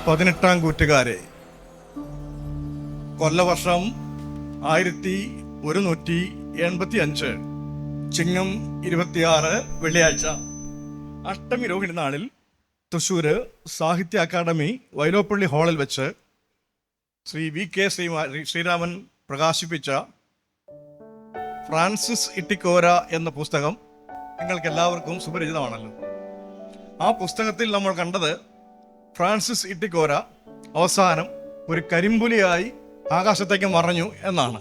18 കൂറ്റുകാരെ, കൊല്ലവർഷം 1185, ചിങ്ങം 26 വെള്ളിയാഴ്ച, അഷ്ടമി രോഹിണി നാളിൽ തൃശ്ശൂർ സാഹിത്യ അക്കാദമി വൈലോപ്പള്ളി ഹാളിൽ വെച്ച് ശ്രീ VK ശ്രീരാമൻ പ്രകാശിപ്പിച്ച ഫ്രാൻസിസ് ഇട്ടിക്കോര എന്ന പുസ്തകം നിങ്ങൾക്ക് എല്ലാവർക്കും സുപരിചിതമാണല്ലോ. ആ പുസ്തകത്തിൽ നമ്മൾ കണ്ടത് ഫ്രാൻസിസ് ഇട്ടിക്കോര അവസാനം ഒരു കരിമ്പുലിയായി ആകാശത്തേക്ക് മറഞ്ഞു എന്നാണ്.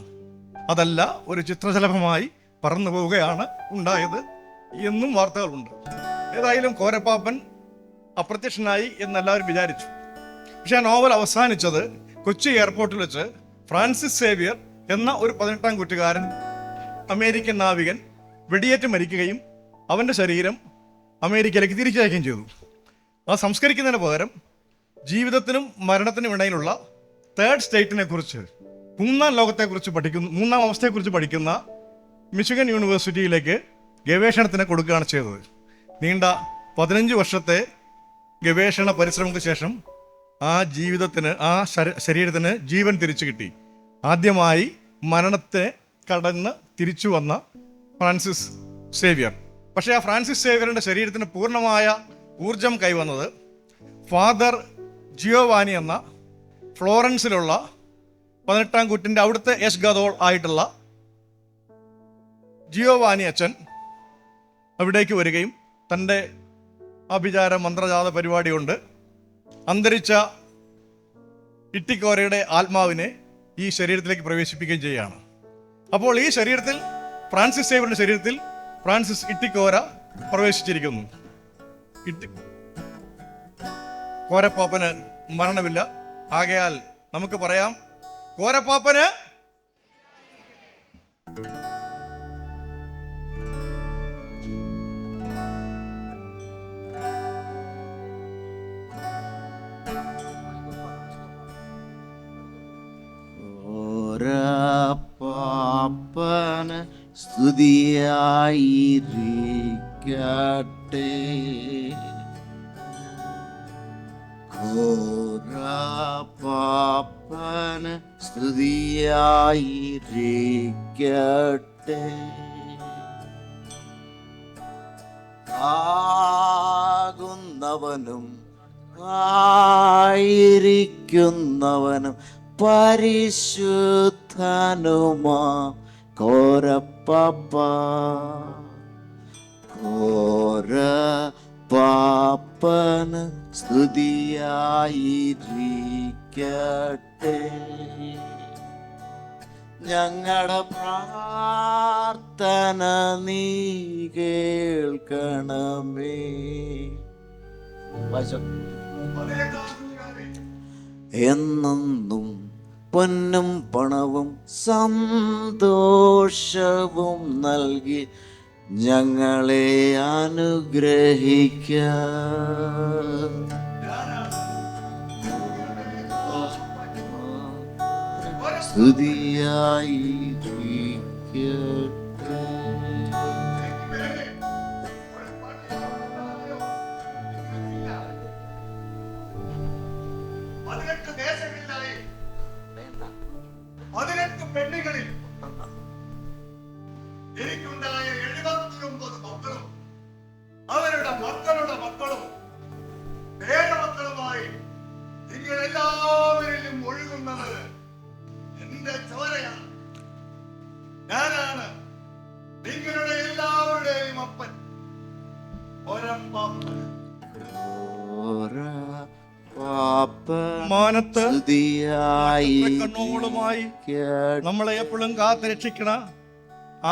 അതല്ല, ഒരു ചിത്രശലഭമായി പറന്നു പോവുകയാണ് ഉണ്ടായത് എന്നും വാർത്തകളുണ്ട്. ഏതായാലും കോരപ്പാപ്പൻ അപ്രത്യക്ഷനായി എന്നെല്ലാവരും വിചാരിച്ചു. പക്ഷെ ആ നോവൽ അവസാനിച്ചത് കൊച്ചി എയർപോർട്ടിൽ വെച്ച് ഫ്രാൻസിസ് സേവിയർ എന്ന ഒരു 18 കൂറ്റുകാരൻ അമേരിക്കൻ നാവികൻ വെടിയേറ്റ് മരിക്കുകയും അവൻ്റെ ശരീരം അമേരിക്കയിലേക്ക് തിരിച്ചയക്കുകയും ചെയ്തു. ആ സംസ്കരിക്കുന്നതിന് പകരം ജീവിതത്തിനും മരണത്തിനും ഇടയിലുള്ള തേർഡ് സ്റ്റേറ്റിനെ കുറിച്ച്, മൂന്നാം അവസ്ഥയെക്കുറിച്ച് പഠിക്കുന്ന മിഷിഗൻ യൂണിവേഴ്സിറ്റിയിലേക്ക് ഗവേഷണത്തിന് കൊടുക്കുകയാണ് ചെയ്തത്. നീണ്ട 15 വർഷത്തെ ഗവേഷണ പരിശ്രമങ്ങൾക്ക് ശേഷം ആ ശരീരത്തിന് ജീവൻ തിരിച്ചു കിട്ടി. ആദ്യമായി മരണത്തെ കടന്ന് തിരിച്ചു വന്ന ഫ്രാൻസിസ് സേവിയർ. പക്ഷേ ആ ഫ്രാൻസിസ് സേവിയറിൻ്റെ ശരീരത്തിന് പൂർണ്ണമായ ഊർജം കൈവന്നത് ഫാദർ ജിയോവാനി എന്ന ഫ്ലോറൻസിലുള്ള 18 കൂറ്റിൻ്റെ അവിടുത്തെ യശ്ഗതോൾ ആയിട്ടുള്ള ജിയോവാനി അച്ഛൻ അവിടേക്ക് വരികയും തൻ്റെ അഭിചാര മന്ത്രജാത പരിപാടി കൊണ്ട് അന്തരിച്ച ഇട്ടിക്കോരയുടെ ആത്മാവിനെ ഈ ശരീരത്തിലേക്ക് പ്രവേശിപ്പിക്കുകയും ചെയ്യുകയാണ്. അപ്പോൾ ഈ ശരീരത്തിൽ, ഫ്രാൻസിസ് സേവിയറിന്റെ ശരീരത്തിൽ ഫ്രാൻസിസ് ഇട്ടിക്കോര പ്രവേശിച്ചിരിക്കുന്നു. കോരപ്പാപ്പന് മരണമില്ല. ആകയാൽ നമുക്ക് പറയാം, കോരപ്പാപ്പന് കോരപ്പാപ്പന് സ്തുതിയായിരിക്കട്ടെ. കോരപ്പാപ്പന് സ്തുതിയായിരിക്കട്ടെ. ആകുന്നവനും ആയിരിക്കുന്നവനും പരിശുദ്ധനുമാ കോരപ്പാപ്പ. കോരപ്പാപ്പന് സ്തുതിയായിരിക്കട്ടെ. ഞങ്ങളുടെ പ്രാർത്ഥന നീ കേൾക്കണമേ. എന്നും പൊന്നും പണവും സന്തോഷവും നൽകി ഞങ്ങളെ അനുഗ്രഹിക്ക. സ്തുതിയായിരിക്കട്ടെ. പെണ്ണുകളിൽ എനിക്കുണ്ടായ 79 മക്കളും അവരുടെ മക്കളുടെ മക്കളും പേരമക്കളുമായി നിങ്ങൾ എല്ലാവരിലും ഒഴുകുന്നത് എന്റെ ചോരയാണ്. ഞാനാണ് നിങ്ങളുടെ എല്ലാവരുടെയും അപ്പൻ കോരപ്പാപ്പൻ. മാനത്ത് കണ്ണുകളുമായി നമ്മളെ എപ്പോഴും കാത്ത് രക്ഷിക്കണ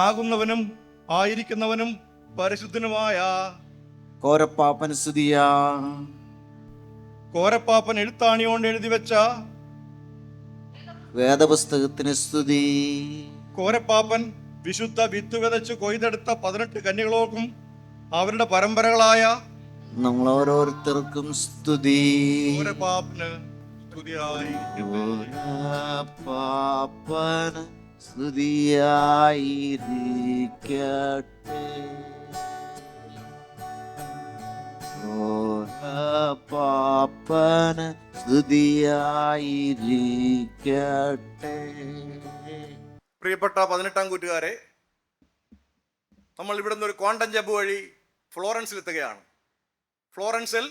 ആകുന്നവനും ആയിരിക്കുന്നവനും പരിശുദ്ധനുമായ കോരപ്പാപ്പന് സ്തുതിയാ. കോരപ്പാപ്പൻ എഴുത്താണിയോണ്ട് എഴുതി വെച്ച വേദപുസ്തകത്തിന് സ്തുതി. കോരപ്പാപ്പൻ വിശുദ്ധ വിത്ത് വിതച്ച് കൊയ്തെടുത്ത 18 കന്യകളോർക്കും അവരുടെ പരമ്പരകളായ നമ്മൾ ഓരോരുത്തർക്കും സ്തുതി. കോരപ്പാപ്പന് കോരപ്പാപ്പന് സ്തുതിയായിരിക്കട്ടെ. പാപ്പന് സ്തുതിയായിരിക്കട്ടെ. പ്രിയപ്പെട്ട 18-ാം കൂറ്റുകാരെ, നമ്മൾ ഇവിടുന്ന് ഒരു ക്വാണ്ടം ജമ്പ് വഴി ഫ്ലോറൻസിലെത്തുകയാണ്. ഫ്ലോറൻസിൽ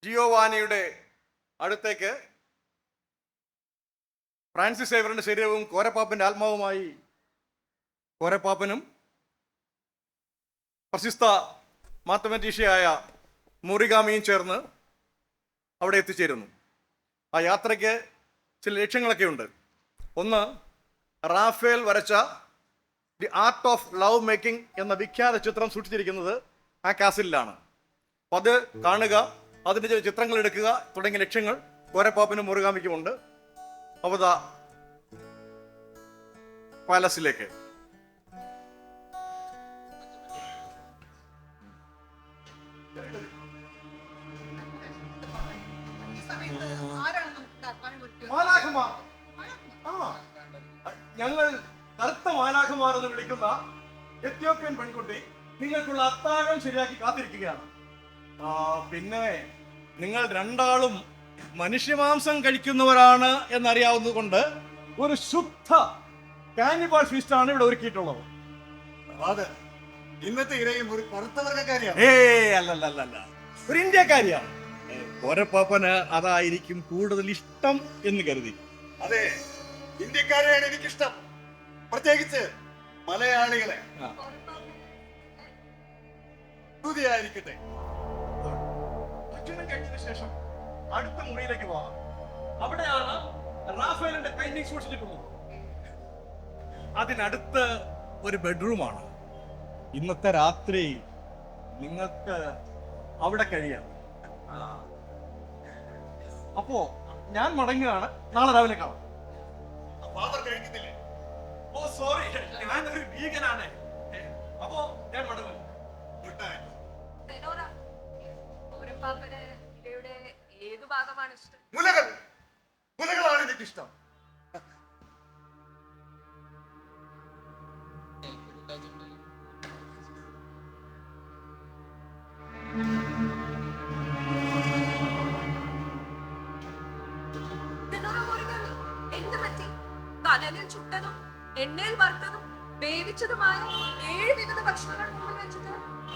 ജിയോവാനിയുടെ അടുത്തേക്ക് ഫ്രാൻസിസ് സേവ്യറിന്റെ ശരീരവും കോരപ്പാപ്പന്റെ ആത്മാവുമായി കോരപ്പാപ്പനും പ്രശസ്ത മാത്തമാറ്റീഷ്യയായ മുറിഗാമിയും ചേർന്ന് അവിടെ എത്തിച്ചേരുന്നു. ആ യാത്രയ്ക്ക് ചില ലക്ഷ്യങ്ങളൊക്കെ ഉണ്ട്. ഒന്ന്, റാഫേൽ വരച്ച the art of love making എന്ന വിഖ്യാത ചിത്രം സൂക്ഷിച്ചിരിക്കുന്നത് ആ കാസിലാണ്. അപ്പം അത് കാണുക, അതിൻ്റെ ചില ചിത്രങ്ങൾ എടുക്കുക തുടങ്ങിയ ലക്ഷ്യങ്ങൾ കോരപ്പാപ്പനും മുറുകാമിക്കുമുണ്ട്. അപ്പോൾ പാലസിലേക്ക് ഞങ്ങൾ കറുത്ത മാലാഖമാർ എന്ന് വിളിക്കുന്ന എത്യോപ്യൻ പെൺകുട്ടി നിങ്ങൾക്കുള്ള അത്താഴം ശരിയാക്കി കാത്തിരിക്കുകയാണ്. പിന്നെ നിങ്ങൾ രണ്ടാളും മനുഷ്യമാംസം കഴിക്കുന്നവരാണ് എന്നറിയാവുന്നത് കൊണ്ട് ഒരു ശുദ്ധ കാനിബാൾ ഫീസ്റ്റാണ് ഇവിടെ ഒരുക്കിയിട്ടുള്ളത്. അതെ, ഇന്നത്തെ ഇരയും ഒരു കറുത്തവർഗക്കാരിയാണ്. അല്ലല്ല, ഒരു ഇന്ത്യക്കാരിയാണ്. കോരപ്പാപ്പന് അതായിരിക്കും കൂടുതൽ ഇഷ്ടം എന്ന് കരുതി. അതെ, ഇന്ത്യക്കാരെയാണ് എനിക്കിഷ്ടം, പ്രത്യേകിച്ച് മലയാളികളെ. സ്തുതിയായിരിക്കട്ടെ. ഭക്ഷണം കഴിച്ചതിന് ശേഷം അടുത്ത മുറിയിലേക്ക് പോകാം. അവിടെയാണ് റാഫേലിന്റെ പെയിന്റിംഗ് സൂക്ഷിച്ചിട്ടുള്ളത്. അതിനടുത്ത് ഒരു ബെഡ്റൂമാണ്. ഇന്നത്തെ രാത്രി നിങ്ങൾക്ക് അവിടെ കഴിയാം. അപ്പോ ഞാൻ മടങ്ങുകയാണ്. നാളെ രാവിലെ കാണാം. ഫാദർ കഴിക്കുന്നില്ലേ? ഓ സോറി, ഞാനൊരു വീഗനാണ്. അപ്പോ ഞാൻ മടങ്ങും. Good night. ഏതു ഭാഗമാണ് ഇഷ്ടം? മുലകളാണ് എനിക്കിഷ്ടം. കനലിൽ ചുട്ടതും എണ്ണയിൽ വറുത്തതും വേവിച്ചതുമായ 7 വിധ ഭക്ഷണങ്ങൾ മുമ്പിൽ വെച്ചിട്ട്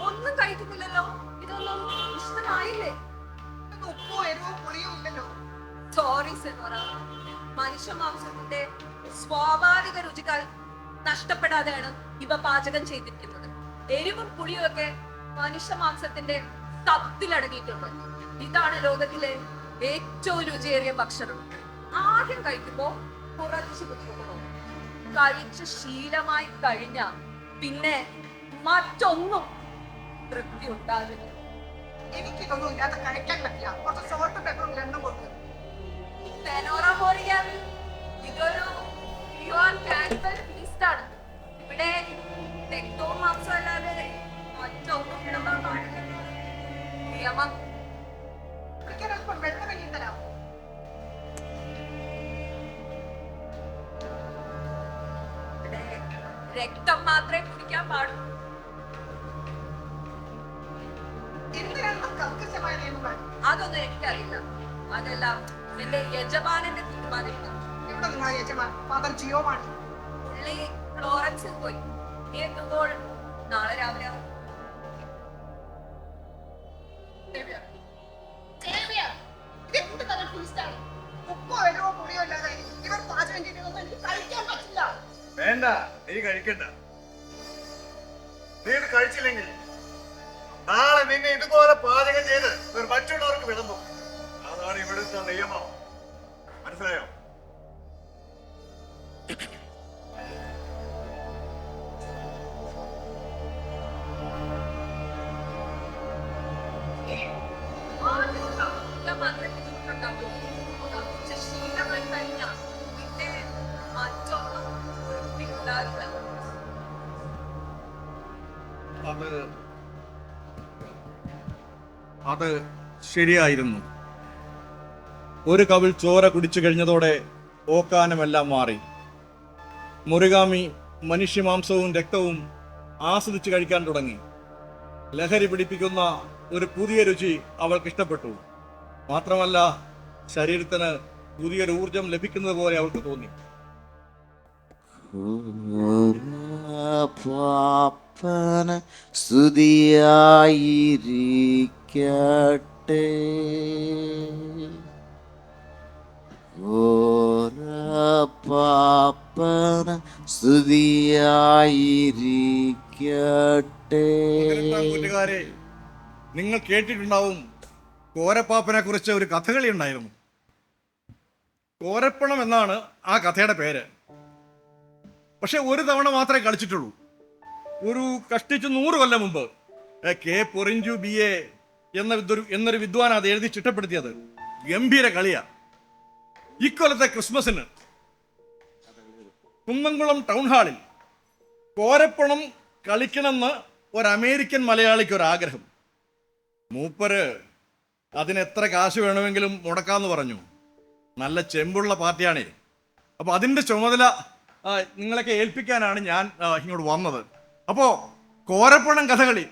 ഒന്നും കഴിക്കുന്നില്ലല്ലോ. ഇതൊന്നും ഇഷ്ടമായില്ലേ? ഉപ്പോ എരിവോ പുളിയോ ഇല്ലല്ലോ. സോറി സെനോറ, മനുഷ്യ മാംസത്തിന്റെ സ്വാഭാവിക രുചികൾ നഷ്ടപ്പെടാതെയാണ് ഇവ പാചകം ചെയ്തിരിക്കുന്നത്. എരിവും പുളിയും ഒക്കെ മനുഷ്യ മാംസത്തിന്റെ തത്തിലടങ്ങിയിട്ടുണ്ട്. ഇതാണ് ലോകത്തിലെ ഏറ്റവും രുചിയേറിയ ഭക്ഷണം. ആദ്യം കഴിക്കുമ്പോ കുറച്ച് ബുദ്ധിമുട്ടുള്ളൂ. കഴിച്ച് ശീലമായി കഴിഞ്ഞ പിന്നെ മറ്റൊന്നും തൃപ്തി ഉണ്ടാവില്ല. എനിക്കിതൊന്നും ഇല്ലാതെ കഴിക്കാൻ പറ്റില്ല. കുറച്ച് സോൾട്ട് പെപ്പറും രണ്ടും കൊടുക്കും. ഇതൊരു പ്യുവർ കാനിബൽ ഫീസ്റ്റ് ആണ്. ഇവിടെ രക്തവും മാംസം അല്ലാതെ മറ്റൊന്നും ഇടപാട് പാടില്ല. നിയമം. എനിക്കൊരൽപ്പം വെള്ളം വെള്ളി തരാം. രക്തം മാത്രമേ കുടിക്കാൻ പാടൂ. എന്തിനാണ് കർക്കശമായ നിയമങ്ങൾ? അതൊന്നും എനിക്കറിയില്ല. അതെല്ലാം എന്റെ യജമാനന്റെ തീരുമാനമാണ്. ഇവിടെ നിന്നാ യജമാൻ? ഫാദർ ജിയോവാണി. പുള്ളി ഫ്ലോറൻസിൽ പോയി. നീ എത്തുമ്പോൾ നാളെ രാവിലെ ആവും. ഇതെന്ത് തരം ഫീസ്റ്റാണ്? ഉപ്പോ എരിവോ പുളിയോ ഇല്ലാതെ ഇവർ പാചകം ചെയ്തതൊന്നും എനിക്ക് കഴിക്കാൻ പറ്റില്ല. വേണ്ട, നീ കഴിക്കണ്ട. നീ ഇത് കഴിച്ചില്ലെങ്കിൽ നാളെ നിന്നെ ഇതുപോലെ പാചകം ചെയ്ത് മറ്റുള്ളവർക്ക് വിളമ്പും. അതാണ് ഇവിടുത്തെ നിയമം. മനസ്സിലായോ? അത് ശരിയായിരുന്നു. ഒരു കവിൾ ചോര കുടിച്ചു കഴിഞ്ഞതോടെ ഓക്കാനമെല്ലാം മാറി. മുറിഗാമി മനുഷ്യമാംസവും രക്തവും ആസ്വദിച്ച് കഴിക്കാൻ തുടങ്ങി. ലഹരി പിടിപ്പിക്കുന്ന ഒരു പുതിയ രുചി അവൾക്ക് ഇഷ്ടപ്പെട്ടു. മാത്രമല്ല, ശരീരത്തിന് പുതിയൊരു ഊർജം ലഭിക്കുന്നത് പോലെ അവൾക്ക് തോന്നി. പാപ്പന സ്തുതിയായിരിക്കട്ടെ. പാപ്പന സ്തുതിയായിരിക്കട്ടെ. കൂട്ടുകാരെ, നിങ്ങൾ കേട്ടിട്ടുണ്ടാവും, കോരപ്പാപ്പനെ കുറിച്ച് ഒരു കഥകളി ഉണ്ടായിരുന്നു. കോരപ്പണം എന്നാണ് ആ കഥയുടെ പേര്. പക്ഷെ ഒരു തവണ മാത്രമേ കളിച്ചിട്ടുള്ളൂ. ഒരു കഷ്ടിച്ച് 100 കൊല്ലം മുമ്പ് കെ പൊറിഞ്ചു ബി എ എന്നൊരു വിദ്വാൻ അത് എഴുതി ചിട്ടപ്പെടുത്തിയത്. ഗംഭീര കളിയാ. ഇക്കൊല്ലത്തെ ക്രിസ്മസിന് കുന്നംകുളം ടൗൺ ഹാളിൽ കോരപ്പണം കളിക്കണമെന്ന് ഒരു അമേരിക്കൻ മലയാളിക്ക് ഒരു ആഗ്രഹം. മൂപ്പര് അതിന് എത്ര കാശ് വേണമെങ്കിലും മുടക്കാന്ന് പറഞ്ഞു. നല്ല ചെമ്പുള്ള പാർട്ടിയാണേ. അപ്പൊ അതിന്റെ ചുമതല നിങ്ങളൊക്കെ ഏൽപ്പിക്കാനാണ് ഞാൻ ഇങ്ങോട്ട് വന്നത്. അപ്പോ കോരപ്പണം കഥകളി.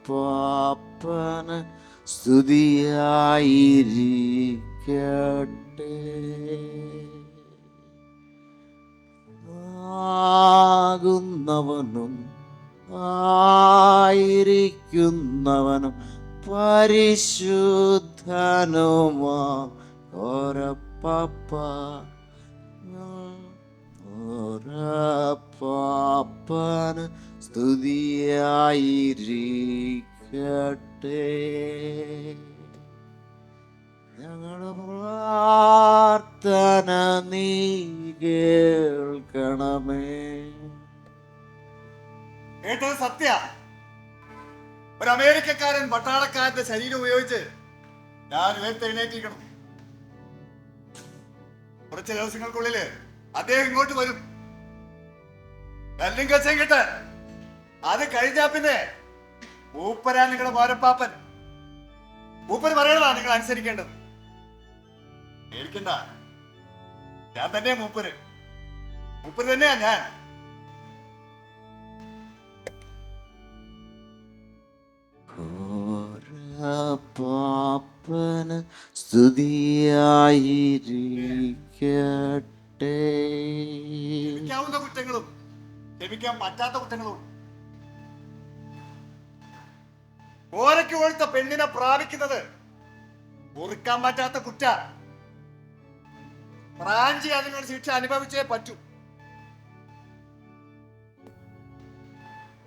പാപ്പന സ്തുതിയായിരിക്കട്ടെ. ആകുന്നവനും ആയിരിക്കുന്നവനും പരിശുദ്ധനുമാ ഓരപ്പാപ്പ ഓരപ്പാപ്പന സ്തുതിയായിരിക്കട്ടെ. ഞങ്ങളുടെ പ്രാർത്ഥന നീ കേൾക്കണമേ. കേട്ടത് സത്യ. ഒരു അമേരിക്കക്കാരൻ പട്ടാളക്കാരന്റെ ശരീരം ഉപയോഗിച്ച് ഞാൻ ഉയർത്തെഴുന്നേറ്റിരിക്കണം. കുറച്ച് ദിവസങ്ങൾക്കുള്ളില് അദ്ദേഹം ഇങ്ങോട്ട് വരും. കല്ലും കച്ചയും കിട്ട്. അത് കഴിഞ്ഞാ പിന്നെ മൂപ്പരാൻ നിങ്ങളുടെ മോരപ്പാപ്പൻ. മൂപ്പര് പറയണതാണ് നിങ്ങൾ അനുസരിക്കേണ്ടത്. പേടിക്കണ്ട, ഞാൻ തന്നെയാ മൂപ്പര്. മൂപ്പര് തന്നെയാ ഞാൻ. പാപ്പന് സ്തുതിയായിരിക്കട്ടെ. ക്ഷമിക്കാവുന്ന കുറ്റങ്ങളും ക്ഷമിക്കാൻ പറ്റാത്ത കുറ്റങ്ങളും. ഓരയ്ക്ക് കൊടുത്ത പെണ്ണിനെ പ്രാപിക്കുന്നത് പൊറുക്കാൻ പറ്റാത്ത കുറ്റ. പ്രാഞ്ചി അതിനൊരു ശിക്ഷ അനുഭവിച്ചേ പറ്റൂ.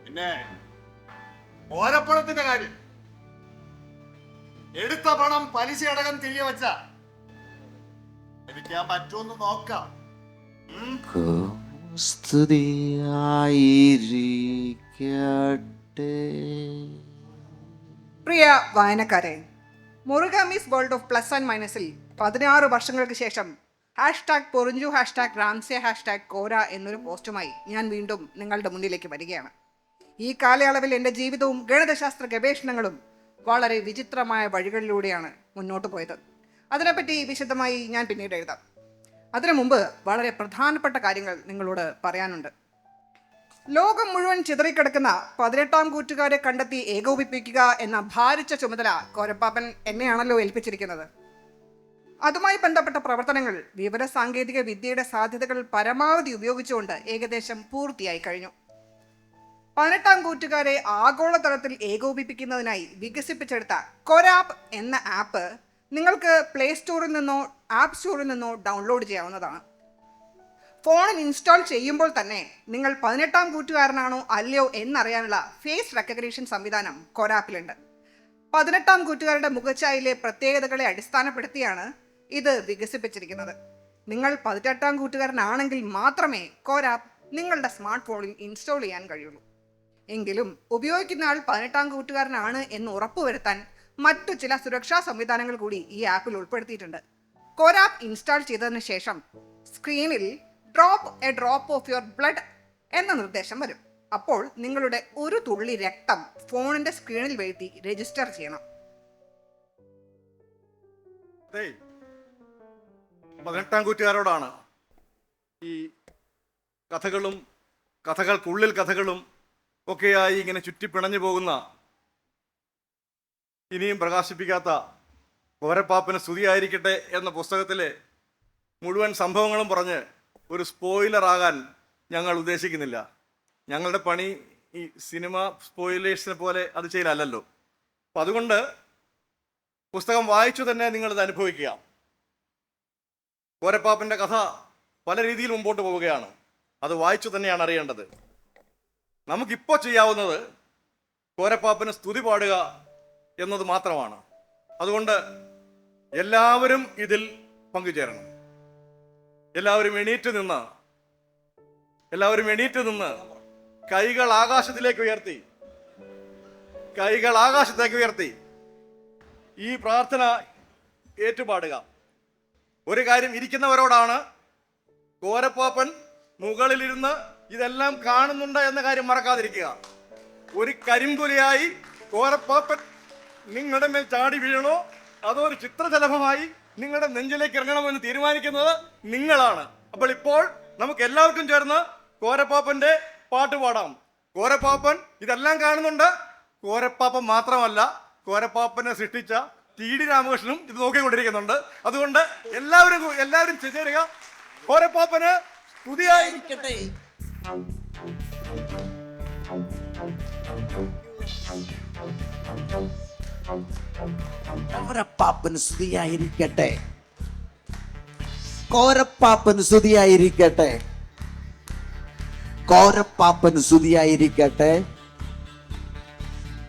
പിന്നെ ഓരപ്പണത്തിന്റെ കാര്യം, എടുത്ത പണം പലിശ അടക്കം തിരികെ വെച്ച ലഭിക്കാൻ പറ്റുമെന്ന് നോക്കാം. സ്തുതിയായിരിക്കട്ടെ. പ്രിയ വായനക്കാരെ, മുറുഗാമീസ് വേൾഡ് ഓഫ് പ്ലസ് ആൻഡ് മൈനസിൽ 16 വർഷങ്ങൾക്ക് ശേഷം #പൊറിഞ്ചു #റാംസെ #കോര എന്നൊരു പോസ്റ്റുമായി ഞാൻ വീണ്ടും നിങ്ങളുടെ മുന്നിലേക്ക് വരികയാണ്. ഈ കാലയളവിൽ എൻ്റെ ജീവിതവും ഗണിതശാസ്ത്ര ഗവേഷണങ്ങളും വളരെ വിചിത്രമായ വഴികളിലൂടെയാണ് മുന്നോട്ട് പോയത്. അതിനെപ്പറ്റി വിശദമായി ഞാൻ പിന്നീട് എഴുതാം. അതിനു മുമ്പ് വളരെ പ്രധാനപ്പെട്ട കാര്യങ്ങൾ നിങ്ങളോട് പറയാനുണ്ട്. ലോകം മുഴുവൻ ചിതറിക്കിടക്കുന്ന 18-ാം കൂറ്റുകാരെ കണ്ടെത്തി ഏകോപിപ്പിക്കുക എന്ന ഭാരിച്ച ചുമതല കോരപ്പാപ്പൻ എന്നെയാണല്ലോ ഏൽപ്പിച്ചിരിക്കുന്നത്. അതുമായി ബന്ധപ്പെട്ട പ്രവർത്തനങ്ങൾ വിവര സാങ്കേതിക വിദ്യയുടെ സാധ്യതകൾ പരമാവധി ഉപയോഗിച്ചുകൊണ്ട് ഏകദേശം പൂർത്തിയായി കഴിഞ്ഞു. 18-ാം കൂറ്റുകാരെ ആഗോളതലത്തിൽ ഏകോപിപ്പിക്കുന്നതിനായി വികസിപ്പിച്ചെടുത്ത കൊരാപ്പ് എന്ന ആപ്പ് നിങ്ങൾക്ക് പ്ലേ സ്റ്റോറിൽ നിന്നോ ആപ്പ് സ്റ്റോറിൽ നിന്നോ ഡൗൺലോഡ് ചെയ്യാവുന്നതാണ്. ഫോണിൽ ഇൻസ്റ്റാൾ ചെയ്യുമ്പോൾ തന്നെ നിങ്ങൾ 18-ാം കൂറ്റുകാരനാണോ അല്ലയോ എന്നറിയാനുള്ള ഫേസ് റെക്കഗ്നീഷൻ സംവിധാനം കൊരാപ്പിലുണ്ട്. 18-ാം കൂറ്റുകാരുടെ മുഖച്ഛായയിലെ പ്രത്യേകതകളെ അടിസ്ഥാനപ്പെടുത്തിയാണ് ഇത് വികസിപ്പിച്ചിരിക്കുന്നത്. നിങ്ങൾ 18-ാം കൂറ്റുകാരനാണെങ്കിൽ മാത്രമേ കൊരാപ്പ് നിങ്ങളുടെ സ്മാർട്ട് ഫോണിൽ ഇൻസ്റ്റാൾ ചെയ്യാൻ കഴിയുള്ളൂ. എങ്കിലും ഉപയോഗിക്കുന്ന ആൾ 18-ാം കൂറ്റുകാരനാണ് എന്ന് ഉറപ്പുവരുത്താൻ മറ്റു ചില സുരക്ഷാ സംവിധാനങ്ങൾ കൂടി ഈ ആപ്പിൽ ഉൾപ്പെടുത്തിയിട്ടുണ്ട്. കൊരാപ്പ് ഇൻസ്റ്റാൾ ചെയ്തതിനു ശേഷം സ്ക്രീനിൽ drop A drop of your blood എന്ന നിർദ്ദേശം വരും. അപ്പോൾ നിങ്ങളുടെ ഒരു തുള്ളി രക്തം ഫോണിന്റെ സ്ക്രീനിൽ വീഴ്ത്തി രജിസ്റ്റർ ചെയ്യണം. 18-ാം കൂറ്റുകാരോടാണ് ഈ കഥകളും കഥകൾക്കുള്ളിൽ കഥകളും ഒക്കെയായി ഇങ്ങനെ ചുറ്റിപ്പിണഞ്ഞു പോകുന്ന, ഇനിയും പ്രകാശിപ്പിക്കാത്ത കോരപ്പാപ്പന് സ്തുതിയായിരിക്കട്ടെ എന്ന പുസ്തകത്തിലെ മുഴുവൻ സംഭവങ്ങളും പറഞ്ഞ് ഒരു സ്പോയിലറാകാൻ ഞങ്ങൾ ഉദ്ദേശിക്കുന്നില്ല. ഞങ്ങളുടെ പണി ഈ സിനിമ സ്പോയിലേഴ്സിനെ പോലെ അത് ചെയ്യലല്ലോ. അപ്പം അതുകൊണ്ട് പുസ്തകം വായിച്ചു തന്നെ നിങ്ങളിത് അനുഭവിക്കുക. കോരപ്പാപ്പൻ്റെ കഥ പല രീതിയിൽ മുമ്പോട്ട് പോവുകയാണ്. അത് വായിച്ചു തന്നെയാണ് അറിയേണ്ടത്. നമുക്കിപ്പോൾ ചെയ്യാവുന്നത് കോരപ്പാപ്പന് സ്തുതി പാടുക എന്നത് മാത്രമാണ്. അതുകൊണ്ട് എല്ലാവരും ഇതിൽ പങ്കുചേരണം. എല്ലാവരും എണീറ്റ് നിന്ന് കൈകൾ ആകാശത്തേക്ക് ഉയർത്തി ഈ പ്രാർത്ഥന ഏറ്റുപാടുക. ഒരു കാര്യം ഇരിക്കുന്നവരോടാണ്, കോരപ്പാപ്പൻ മുകളിലിരുന്ന് ഇതെല്ലാം കാണുന്നുണ്ട് എന്ന കാര്യം മറക്കാതിരിക്കുക. ഒരു കരിമ്പുലിയായി കോരപ്പാപ്പൻ നിങ്ങളുടെ മേൽ ചാടി വീഴണോ അതോ ഒരു ചിത്രശലഭമായി നിങ്ങളുടെ നെഞ്ചിലേക്ക് ഇറങ്ങണമെന്ന് തീരുമാനിക്കുന്നത് നിങ്ങളാണ്. അപ്പോൾ ഇപ്പോൾ നമുക്ക് എല്ലാവർക്കും ചേർന്ന് കോരപ്പാപ്പന്റെ പാട്ട് പാടാം. കോരപ്പാപ്പൻ ഇതെല്ലാം കാണുന്നുണ്ട്. കോരപ്പാപ്പൻ മാത്രമല്ല, കോരപ്പാപ്പനെ സൃഷ്ടിച്ച ടി.ഡി. രാമകൃഷ്ണനും ഇത് നോക്കിക്കൊണ്ടിരിക്കുന്നുണ്ട്. അതുകൊണ്ട് എല്ലാവരും ചേരുക. കോരപ്പാപ്പന് സ്തുതിയായിരിക്കട്ടെ. കോരപ്പാപ്പന് സ്തുതിയായിരിക്കട്ടെ. കോരപ്പാപ്പന് സ്തുതിയായിരിക്കട്ടെ. കോരപ്പാപ്പന് സ്തുതിയായിരിക്കട്ടെ.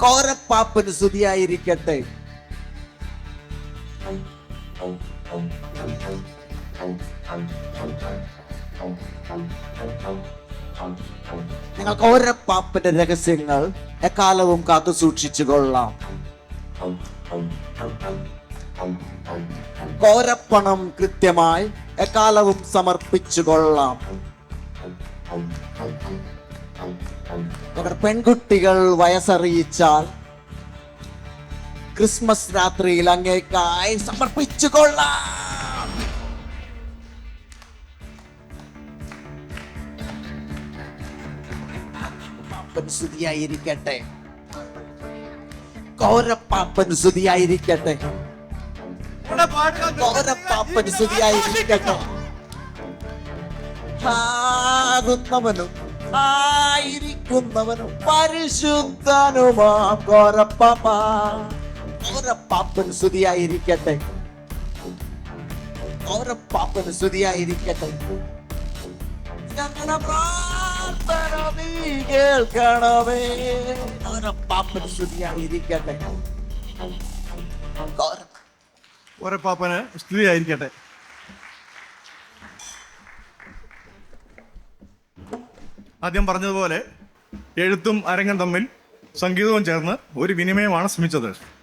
കോരപ്പാപ്പന് സ്തുതിയായിരിക്കട്ടെ. നിങ്ങൾ കോരപ്പാപ്പന്റെ രഹസ്യങ്ങൾ എക്കാലവും കാത്തു സൂക്ഷിച്ചു കൊള്ളാം. കോരപ്പണം കൃത്യമായി എക്കാലവും സമർപ്പിച്ചു കൊള്ളാം. പെൺകുട്ടികൾ വയസ്സറിയിച്ചാൽ ക്രിസ്മസ് രാത്രിയിൽ അങ്ങേക്കായി സമർപ്പിച്ചു കൊള്ളാം. പാപ്പന് സ്തുതിയായിരിക്കട്ടെ. കോരപ്പാപ്പന് സ്തുതിയായിരിക്കട്ടെ. കോരപ്പാപ്പന് സ്തുതിയായിരിക്കട്ടെ. ആകുന്നവനും ആയിരിക്കുന്നവനും പരിശുദ്ധനുമാം കോരപ്പാപ്പ. കോരപ്പാപ്പന് സ്തുതിയായിരിക്കട്ടെ. കോരപ്പാപ്പന് സ്തുതിയായിരിക്കട്ടെ. ഞങ്ങളുടെ പ്രാർത്ഥന നീ കേൾക്കണമേ. കോരപ്പാപ്പന് സ്തുതിയായിരിക്കട്ടെ. കോരപ്പാപ്പന് സ്തുതിയായിരിക്കട്ടെ. ആദ്യം പറഞ്ഞതുപോലെ എഴുത്തും അരങ്ങും തമ്മിൽ സംഗീതവും ചേർന്ന് ഒരു വിനിമയമാണ് ശ്രമിച്ചത്.